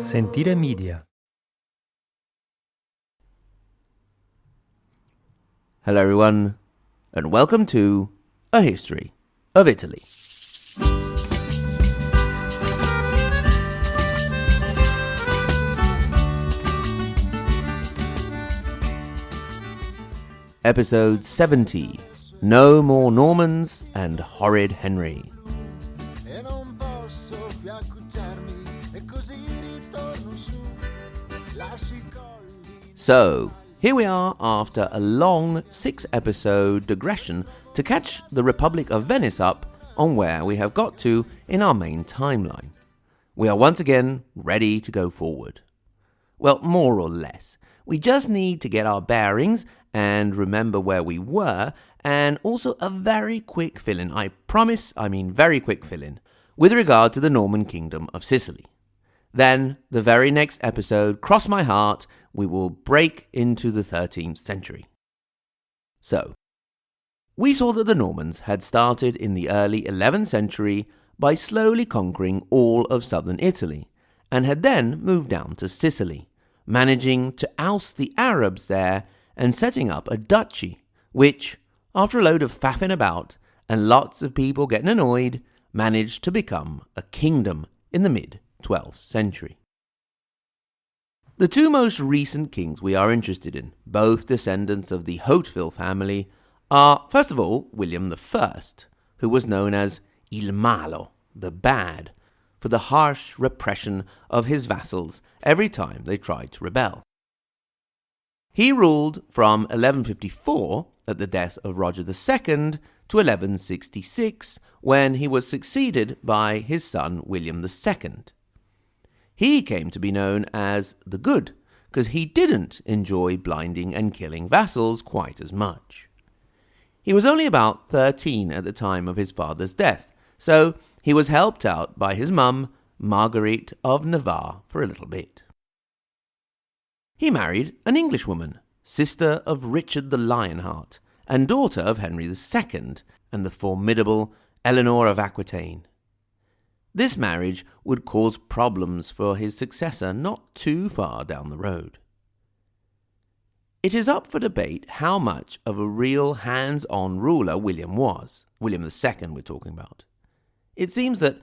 Sentire Media. Hello everyone, and welcome to A History of Italy. Episode 70, No More Normans and Horrid Henry. So, here we are after a long 6-episode digression to catch the Republic of Venice up on where we have got to in our main timeline. We are once again ready to go forward. Well, more or less. We just need to get our bearings and remember where we were, and also a very quick fill-in, very quick fill-in, with regard to the Norman Kingdom of Sicily. Then, the very next episode, cross my heart, we will break into the 13th century. So, we saw that the Normans had started in the early 11th century by slowly conquering all of southern Italy, and had then moved down to Sicily, managing to oust the Arabs there and setting up a duchy, which, after a load of faffing about and lots of people getting annoyed, managed to become a kingdom in the mid-12th century. The two most recent kings we are interested in, both descendants of the Hauteville family, are, first of all, William I, who was known as Il Malo, the Bad, for the harsh repression of his vassals every time they tried to rebel. He ruled from 1154, at the death of Roger II, to 1166, when he was succeeded by his son William II. He came to be known as the Good, because he didn't enjoy blinding and killing vassals quite as much. He was only about 13 at the time of his father's death, so he was helped out by his mum, Marguerite of Navarre, for a little bit. He married an Englishwoman, sister of Richard the Lionheart, and daughter of Henry II and the formidable Eleanor of Aquitaine. This marriage would cause problems for his successor not too far down the road. It is up for debate how much of a real hands-on ruler William was. William II we're talking about. It seems that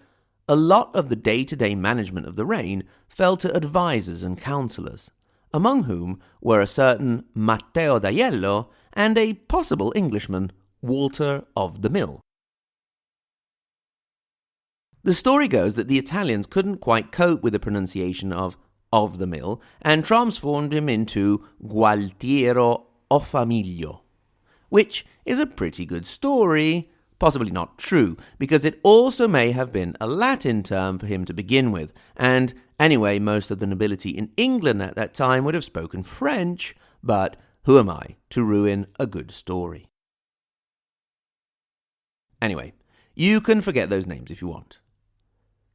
a lot of the day-to-day management of the reign fell to advisors and counsellors, among whom were a certain Matteo d'Aiello and a possible Englishman, Walter of the Mill. The story goes that the Italians couldn't quite cope with the pronunciation of the Mill and transformed him into Gualtiero o Famiglio, which is a pretty good story, possibly not true, because it also may have been a Latin term for him to begin with, and anyway, most of the nobility in England at that time would have spoken French, but who am I to ruin a good story? Anyway, you can forget those names if you want.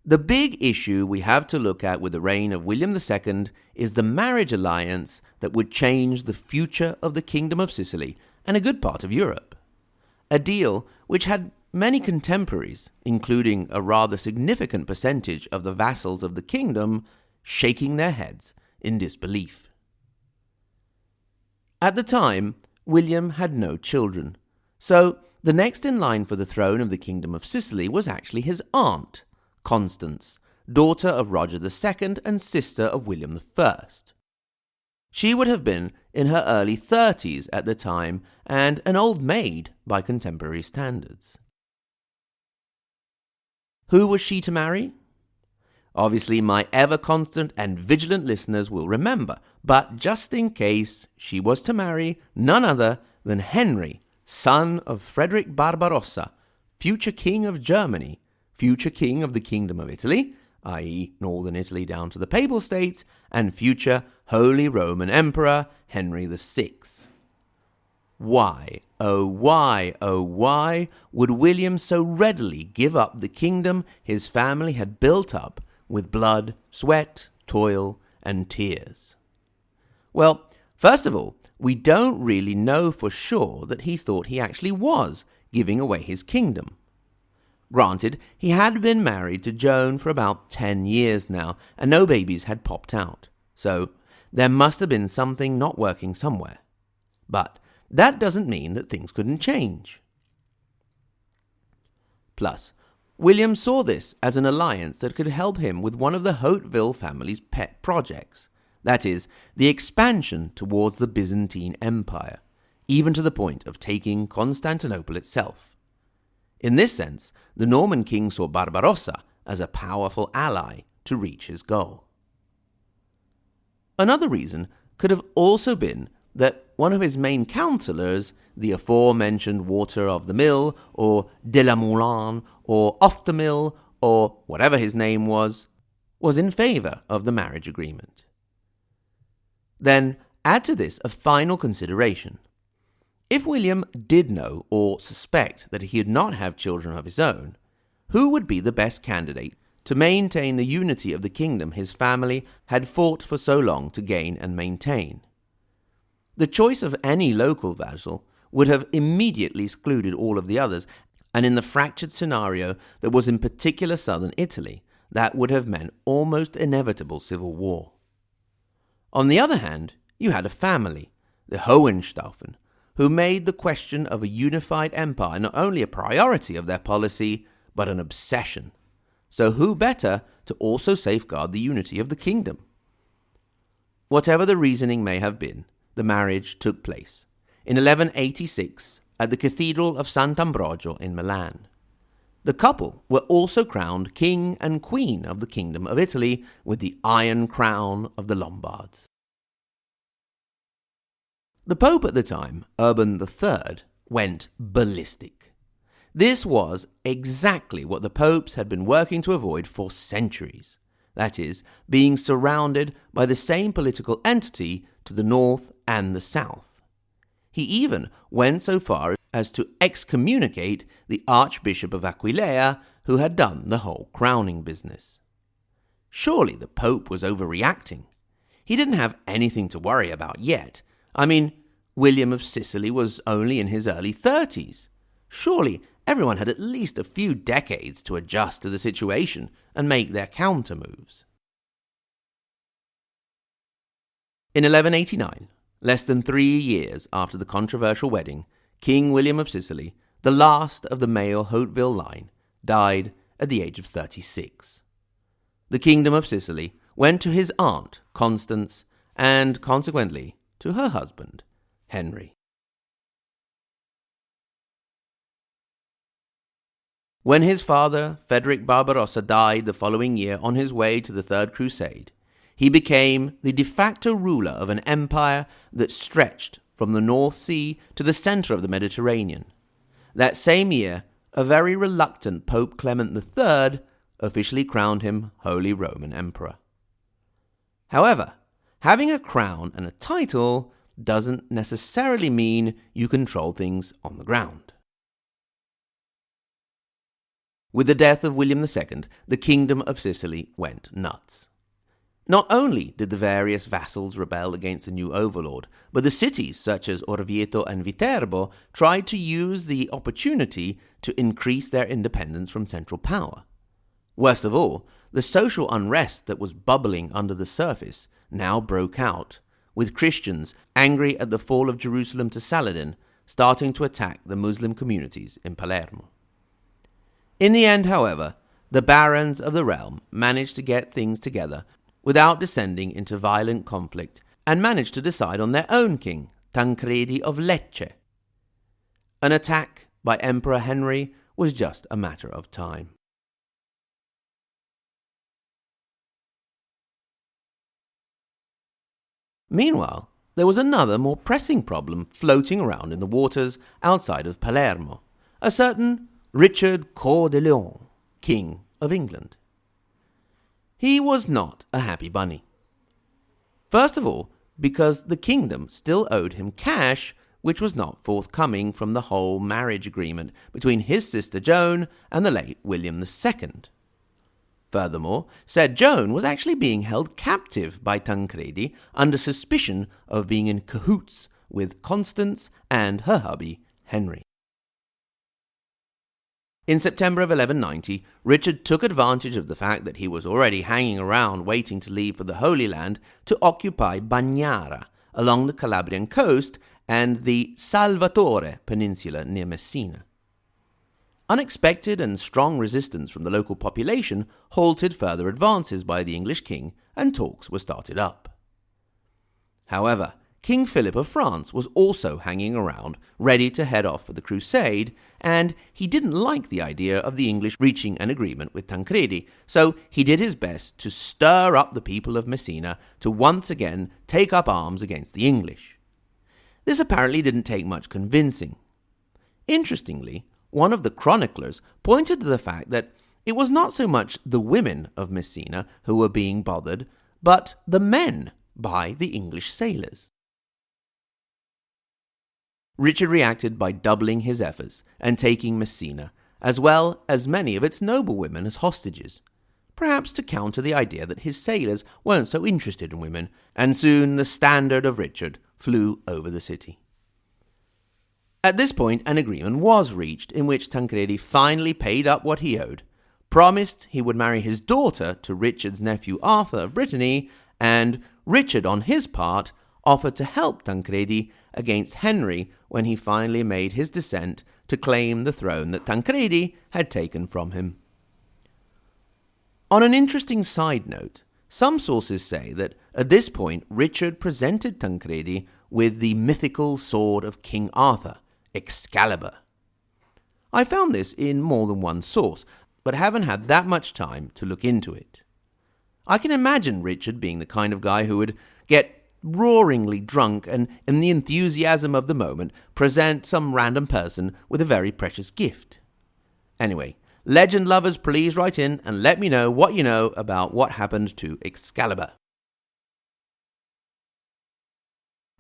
The big issue we have to look at with the reign of William II is the marriage alliance that would change the future of the Kingdom of Sicily and a good part of Europe. A deal which had many contemporaries, including a rather significant percentage of the vassals of the kingdom, shaking their heads in disbelief. At the time, William had no children, so the next in line for the throne of the Kingdom of Sicily was actually his aunt, Constance, daughter of Roger II and sister of William I. She would have been in her early 30s at the time and an old maid by contemporary standards. Who was she to marry? Obviously, my ever-constant and vigilant listeners will remember, but just in case, she was to marry none other than Henry, son of Frederick Barbarossa, future king of Germany, future king of the Kingdom of Italy, i.e. northern Italy down to the Papal States, and future Holy Roman Emperor Henry VI. Why, oh why would William so readily give up the kingdom his family had built up with blood, sweat, toil, and tears? Well, first of all, we don't really know for sure that he thought he actually was giving away his kingdom. Granted, he had been married to Joan for about 10 years now, and no babies had popped out. So there must have been something not working somewhere. But that doesn't mean that things couldn't change. Plus, William saw this as an alliance that could help him with one of the Hauteville family's pet projects, that is, the expansion towards the Byzantine Empire, even to the point of taking Constantinople itself. In this sense, the Norman king saw Barbarossa as a powerful ally to reach his goal. Another reason could have also been that one of his main councillors, the aforementioned Water of the Mill, or de la Moulin, or Off the Mill, or whatever his name was in favour of the marriage agreement. Then add to this a final consideration. If William did know or suspect that he would not have children of his own, who would be the best candidate to maintain the unity of the kingdom his family had fought for so long to gain and maintain? The choice of any local vassal would have immediately excluded all of the others, and in the fractured scenario that was in particular southern Italy, that would have meant almost inevitable civil war. On the other hand, you had a family, the Hohenstaufen, who made the question of a unified empire not only a priority of their policy, but an obsession. So who better to also safeguard the unity of the kingdom? Whatever the reasoning may have been, the marriage took place in 1186 at the Cathedral of Sant'Ambrogio in Milan. The couple were also crowned king and queen of the Kingdom of Italy with the Iron Crown of the Lombards. The Pope at the time, Urban III, went ballistic. This was exactly what the popes had been working to avoid for centuries. That is, being surrounded by the same political entity to the north and the south. He even went so far as to excommunicate the Archbishop of Aquileia, who had done the whole crowning business. Surely the Pope was overreacting. He didn't have anything to worry about yet. I mean, William of Sicily was only in his early 30s. Surely everyone had at least a few decades to adjust to the situation and make their counter-moves. In 1189, less than 3 years after the controversial wedding, King William of Sicily, the last of the male Hauteville line, died at the age of 36. The Kingdom of Sicily went to his aunt, Constance, and consequently to her husband, Henry. When his father, Frederick Barbarossa, died the following year on his way to the Third Crusade, he became the de facto ruler of an empire that stretched from the North Sea to the center of the Mediterranean. That same year, a very reluctant Pope Clement III officially crowned him Holy Roman Emperor. However, having a crown and a title doesn't necessarily mean you control things on the ground. With the death of William II, the Kingdom of Sicily went nuts. Not only did the various vassals rebel against the new overlord, but the cities such as Orvieto and Viterbo tried to use the opportunity to increase their independence from central power. Worst of all, the social unrest that was bubbling under the surface now broke out, with Christians, angry at the fall of Jerusalem to Saladin, starting to attack the Muslim communities in Palermo. In the end, however, the barons of the realm managed to get things together without descending into violent conflict and managed to decide on their own king, Tancredi of Lecce. An attack by Emperor Henry was just a matter of time. Meanwhile, there was another more pressing problem floating around in the waters outside of Palermo, a certain Richard Coeur de Lion, King of England. He was not a happy bunny. First of all, because the kingdom still owed him cash, which was not forthcoming from the whole marriage agreement between his sister Joan and the late William II. Furthermore, said Joan was actually being held captive by Tancredi under suspicion of being in cahoots with Constance and her hubby, Henry. In September of 1190, Richard took advantage of the fact that he was already hanging around waiting to leave for the Holy Land to occupy Bagnara along the Calabrian coast and the Salvatore Peninsula near Messina. Unexpected and strong resistance from the local population halted further advances by the English king, and talks were started up. However, King Philip of France was also hanging around, ready to head off for the crusade, and he didn't like the idea of the English reaching an agreement with Tancredi, so he did his best to stir up the people of Messina to once again take up arms against the English. This apparently didn't take much convincing. Interestingly, one of the chroniclers pointed to the fact that it was not so much the women of Messina who were being bothered, but the men by the English sailors. Richard reacted by doubling his efforts and taking Messina, as well as many of its noblewomen as hostages, perhaps to counter the idea that his sailors weren't so interested in women, and soon the standard of Richard flew over the city. At this point, an agreement was reached in which Tancredi finally paid up what he owed, promised he would marry his daughter to Richard's nephew Arthur of Brittany, and Richard, on his part, offered to help Tancredi against Henry when he finally made his descent to claim the throne that Tancredi had taken from him. On an interesting side note, some sources say that at this point Richard presented Tancredi with the mythical sword of King Arthur, Excalibur. I found this in more than one source, but haven't had that much time to look into it. I can imagine Richard being the kind of guy who would get roaringly drunk and, in the enthusiasm of the moment, present some random person with a very precious gift. Anyway, legend lovers, please write in and let me know what you know about what happened to Excalibur.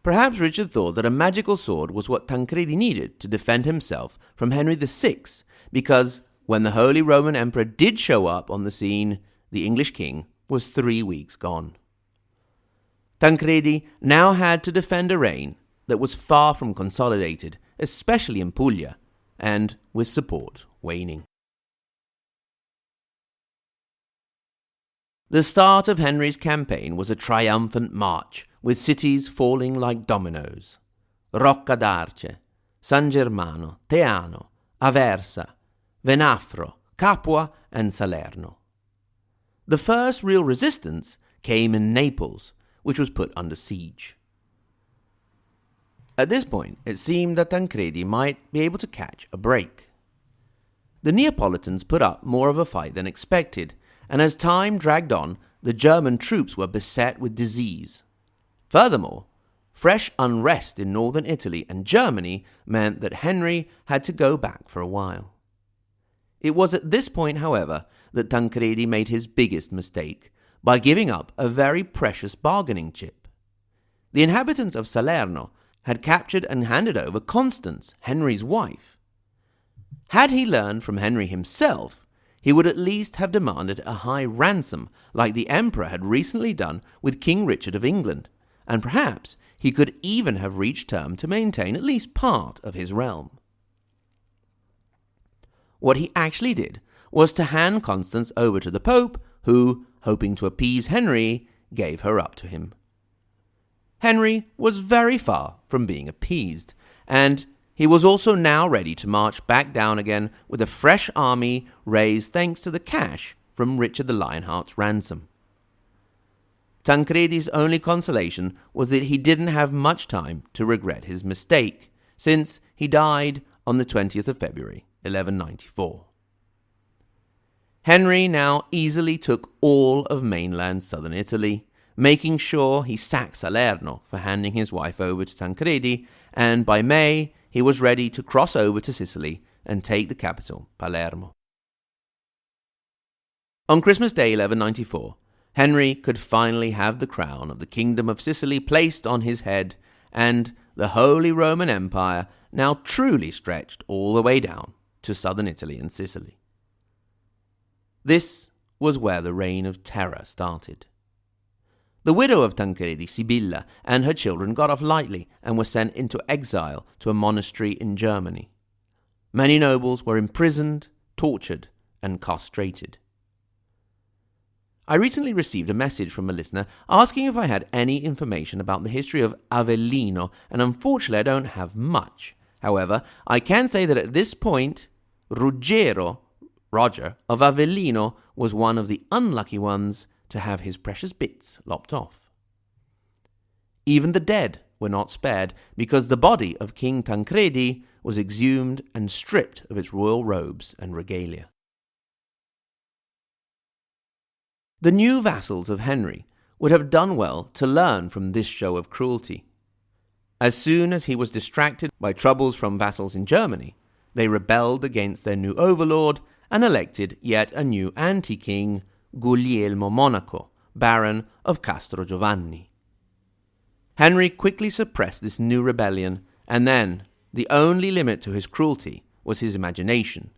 Perhaps Richard thought that a magical sword was what Tancredi needed to defend himself from Henry VI, because when the Holy Roman Emperor did show up on the scene, the English king was 3 weeks gone. Tancredi now had to defend a reign that was far from consolidated, especially in Puglia, and with support waning. The start of Henry's campaign was a triumphant march, with cities falling like dominoes. Rocca d'Arce, San Germano, Teano, Aversa, Venafro, Capua, and Salerno. The first real resistance came in Naples, which was put under siege. At this point, it seemed that Tancredi might be able to catch a break. The Neapolitans put up more of a fight than expected, and as time dragged on, the German troops were beset with disease. Furthermore, fresh unrest in northern Italy and Germany meant that Henry had to go back for a while. It was at this point, however, that Tancredi made his biggest mistake, by giving up a very precious bargaining chip. The inhabitants of Salerno had captured and handed over Constance, Henry's wife. Had he learned from Henry himself, he would at least have demanded a high ransom like the Emperor had recently done with King Richard of England, and perhaps he could even have reached terms to maintain at least part of his realm. What he actually did was to hand Constance over to the Pope, who, hoping to appease Henry, gave her up to him. Henry was very far from being appeased, and he was also now ready to march back down again with a fresh army raised thanks to the cash from Richard the Lionheart's ransom. Tancredi's only consolation was that he didn't have much time to regret his mistake, since he died on the 20th of February, 1194. Henry now easily took all of mainland southern Italy, making sure he sacked Salerno for handing his wife over to Tancredi, and by May he was ready to cross over to Sicily and take the capital, Palermo. On Christmas Day 1194, Henry could finally have the crown of the Kingdom of Sicily placed on his head, and the Holy Roman Empire now truly stretched all the way down to southern Italy and Sicily. This was where the reign of terror started. The widow of Tancredi, Sibilla, and her children got off lightly and were sent into exile to a monastery in Germany. Many nobles were imprisoned, tortured and castrated. I recently received a message from a listener asking if I had any information about the history of Avellino, and unfortunately I don't have much. However, I can say that at this point, Roger of Avellino was one of the unlucky ones to have his precious bits lopped off. Even the dead were not spared, because the body of King Tancredi was exhumed and stripped of its royal robes and regalia. The new vassals of Henry would have done well to learn from this show of cruelty. As soon as he was distracted by troubles from vassals in Germany, they rebelled against their new overlord and elected yet a new anti-king, Guglielmo Monaco, Baron of Castro Giovanni. Henry quickly suppressed this new rebellion, and then the only limit to his cruelty was his imagination,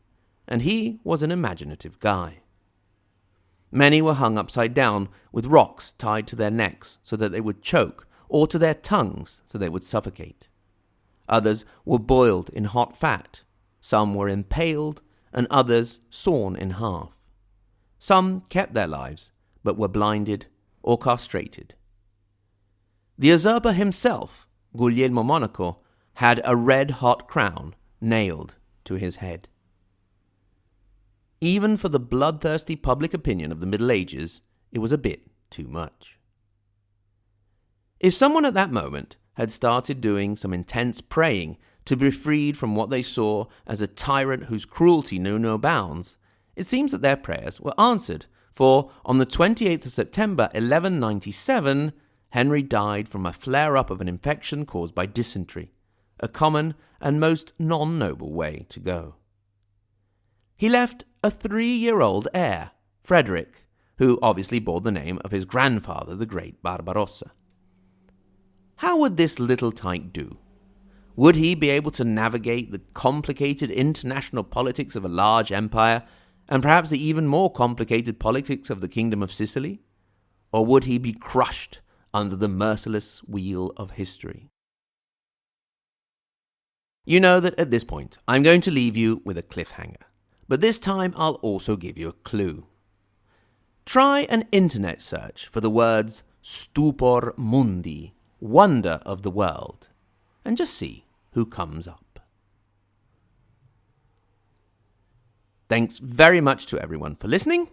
and he was an imaginative guy. Many were hung upside down with rocks tied to their necks so that they would choke, or to their tongues so they would suffocate. Others were boiled in hot fat, some were impaled, and others sawn in half. Some kept their lives, but were blinded or castrated. The usurper himself, Guglielmo Monaco, had a red-hot crown nailed to his head. Even for the bloodthirsty public opinion of the Middle Ages, it was a bit too much. If someone at that moment had started doing some intense praying to be freed from what they saw as a tyrant whose cruelty knew no bounds, it seems that their prayers were answered, for on the 28th of September 1197, Henry died from a flare-up of an infection caused by dysentery, a common and most non-noble way to go. He left a 3-year-old heir, Frederick, who obviously bore the name of his grandfather, the great Barbarossa. How would this little tyke do? Would he be able to navigate the complicated international politics of a large empire, and perhaps the even more complicated politics of the Kingdom of Sicily? Or would he be crushed under the merciless wheel of history? You know that at this point, I'm going to leave you with a cliffhanger. But this time I'll also give you a clue. Try an internet search for the words stupor mundi, wonder of the world, and just see who comes up. Thanks very much to everyone for listening.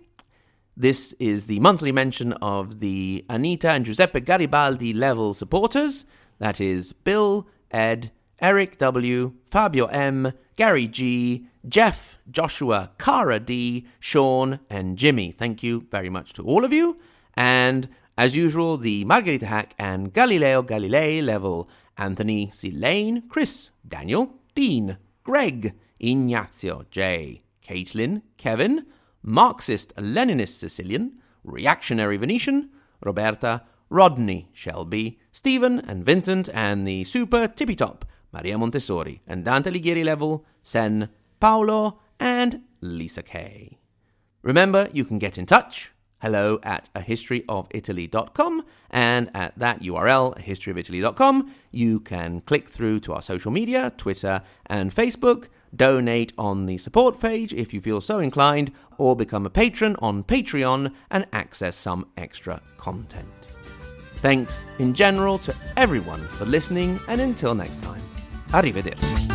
This is the monthly mention of the Anita and Giuseppe Garibaldi level supporters. That is Bill, Ed, Eric W., Fabio M., Gary G., Jeff, Joshua, Cara D., Sean, and Jimmy. Thank you very much to all of you. And as usual, the Margherita Hack and Galileo Galilei level: Anthony C. Lane, Chris, Daniel, Dean, Greg, Ignazio J., Caitlin, Kevin, Marxist Leninist Sicilian, Reactionary Venetian, Roberta, Rodney, Shelby, Stephen and Vincent, and the super tippy top Maria Montessori, and Dante Alighieri level, Sen, Paolo, and Lisa K. Remember, you can get in touch, hello@ahistoryofitaly.com, and at that URL, ahistoryofitaly.com, you can click through to our social media, Twitter and Facebook, donate on the support page if you feel so inclined, or become a patron on Patreon and access some extra content. Thanks in general to everyone for listening, and until next time, arrivederci.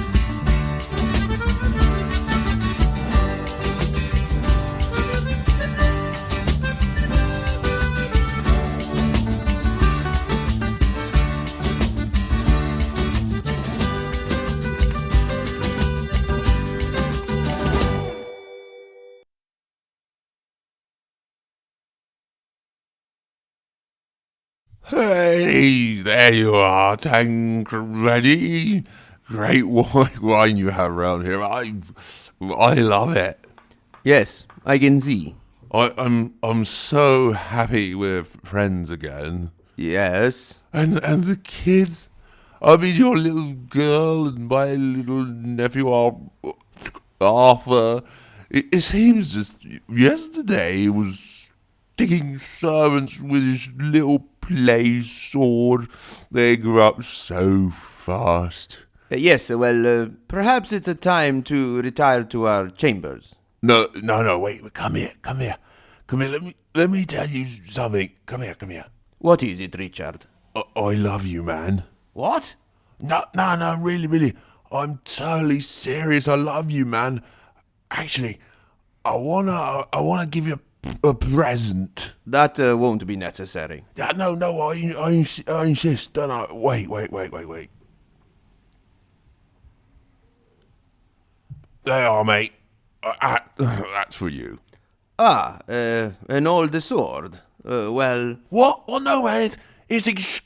Hey, there you are, Tancredi. Great wine you have around here. I love it. Yes, I can see. I'm so happy we're friends again. Yes. And the kids. I mean, your little girl and my little nephew Arthur. It seems just yesterday he was sticking servants with his little play sword. They grew up so fast. Yes, well, perhaps it's a time to retire to our chambers. No, wait, come here. Let me tell you something. Come here. What is it, Richard? I love you, man. What? No, really. I'm totally serious. I love you, man. Actually, I wanna give you a present. That won't be necessary. Yeah, no, I insist. Don't I? Wait. There you are, mate. That's for you. An old sword. Well... What? Well, no, man. It's just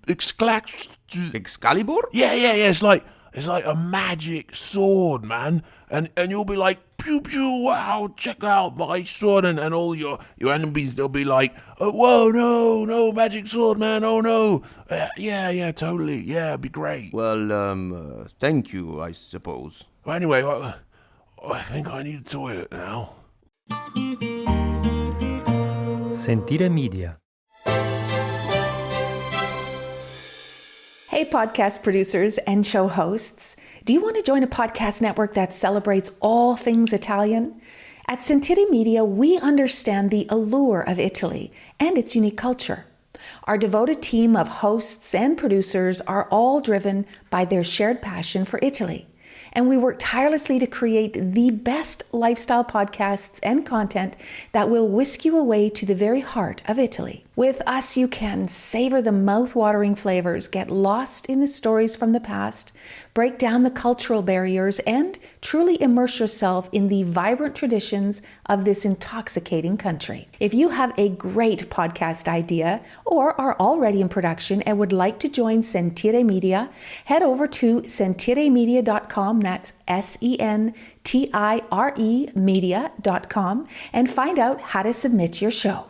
Excalibur? Yeah. It's like a magic sword, man. And you'll be like, pew pew, wow, check out my sword, and all your enemies, they'll be like, oh, whoa, no, magic sword, man, oh no. Yeah, totally, yeah, it'd be great. Well, thank you, I suppose. Well, anyway, I think I need a toilet now. Sentire Media. Hey, podcast producers and show hosts. Do you want to join a podcast network that celebrates all things Italian? At Sentire Media, we understand the allure of Italy and its unique culture. Our devoted team of hosts and producers are all driven by their shared passion for Italy. And we work tirelessly to create the best lifestyle podcasts and content that will whisk you away to the very heart of Italy. With us, you can savor the mouth-watering flavors, get lost in the stories from the past, break down the cultural barriers, and truly immerse yourself in the vibrant traditions of this intoxicating country. If you have a great podcast idea or are already in production and would like to join Sentire Media, head over to sentiremedia.com, that's SENTIRE media.com, and find out how to submit your show.